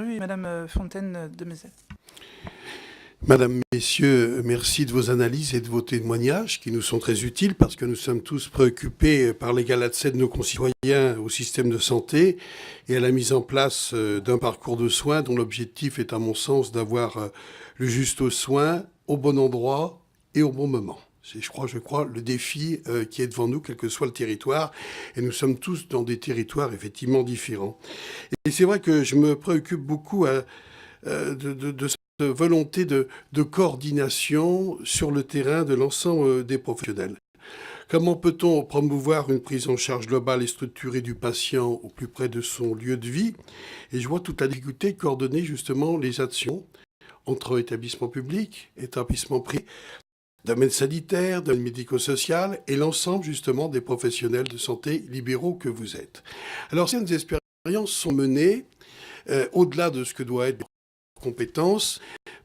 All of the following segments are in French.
Rue et Madame Fontaine de Mézel. Madame, Messieurs, merci de vos analyses et de vos témoignages qui nous sont très utiles parce que nous sommes tous préoccupés par l'égal accès de nos concitoyens au système de santé et à la mise en place d'un parcours de soins dont l'objectif est, à mon sens, d'avoir le juste soin au bon endroit et au bon moment. C'est, je crois, le défi qui est devant nous, quel que soit le territoire. Et nous sommes tous dans des territoires effectivement différents. Et c'est vrai que je me préoccupe beaucoup de cette volonté de coordination sur le terrain de l'ensemble des professionnels. Comment peut-on promouvoir une prise en charge globale et structurée du patient au plus près de son lieu de vie? Et je vois toute la difficulté de coordonner justement les actions entre établissements publics, établissements privés, domaine sanitaire, domaine médico-social et l'ensemble justement des professionnels de santé libéraux que vous êtes. Alors, certaines expériences sont menées au-delà de ce que doit être compétences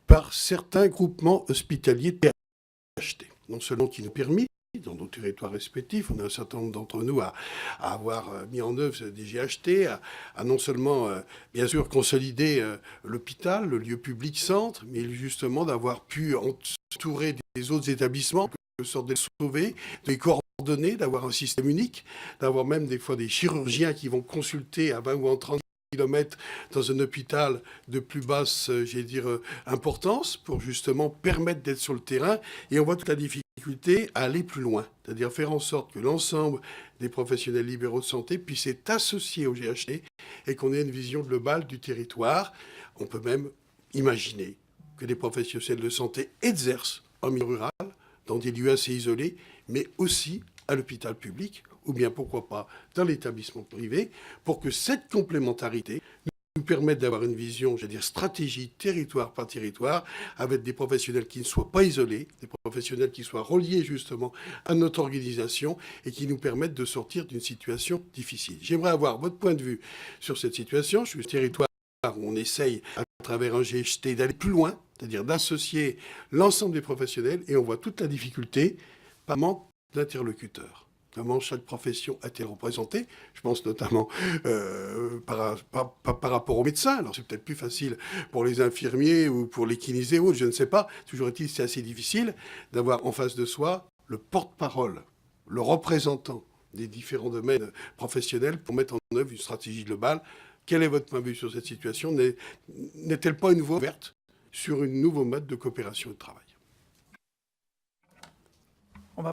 par certains groupements hospitaliers THT, non seulement qui nous permettent, dans nos territoires respectifs, on a un certain nombre d'entre nous à avoir mis en œuvre des GHT, à non seulement, bien sûr, consolider l'hôpital, le lieu public centre, mais justement d'avoir pu entourer des autres établissements, de sorte de les sauver, de les coordonner, d'avoir un système unique, d'avoir même des fois des chirurgiens qui vont consulter à 20 ou en 30 kilomètres dans un hôpital de plus basse, importance, pour justement permettre d'être sur le terrain. Et on voit toute la difficulté à aller plus loin, c'est-à-dire faire en sorte que l'ensemble des professionnels libéraux de santé puissent être associés au GHT et qu'on ait une vision globale du territoire. On peut même imaginer que des professionnels de santé exercent en milieu rural, dans des lieux assez isolés, mais aussi à l'hôpital public, ou bien pourquoi pas dans l'établissement privé, pour que cette complémentarité nous permette d'avoir une vision, stratégie territoire par territoire, avec des professionnels qui ne soient pas isolés, des professionnels qui soient reliés justement à notre organisation et qui nous permettent de sortir d'une situation difficile. J'aimerais avoir votre point de vue sur cette situation. Je suis un territoire où on essaye, à travers un GHT, d'aller plus loin, c'est-à-dire d'associer l'ensemble des professionnels, et on voit toute la difficulté par manque d'interlocuteurs. Comment chaque profession a-t-elle représenté? Je pense notamment par rapport aux médecins. Alors c'est peut-être plus facile pour les infirmiers ou pour les kinésés ou autres, je ne sais pas. Toujours est-il, c'est assez difficile d'avoir en face de soi le porte-parole, le représentant des différents domaines professionnels pour mettre en œuvre une stratégie globale. Quel est votre point de vue sur cette situation? N'est-elle pas une voie ouverte sur un nouveau mode de coopération et de travail?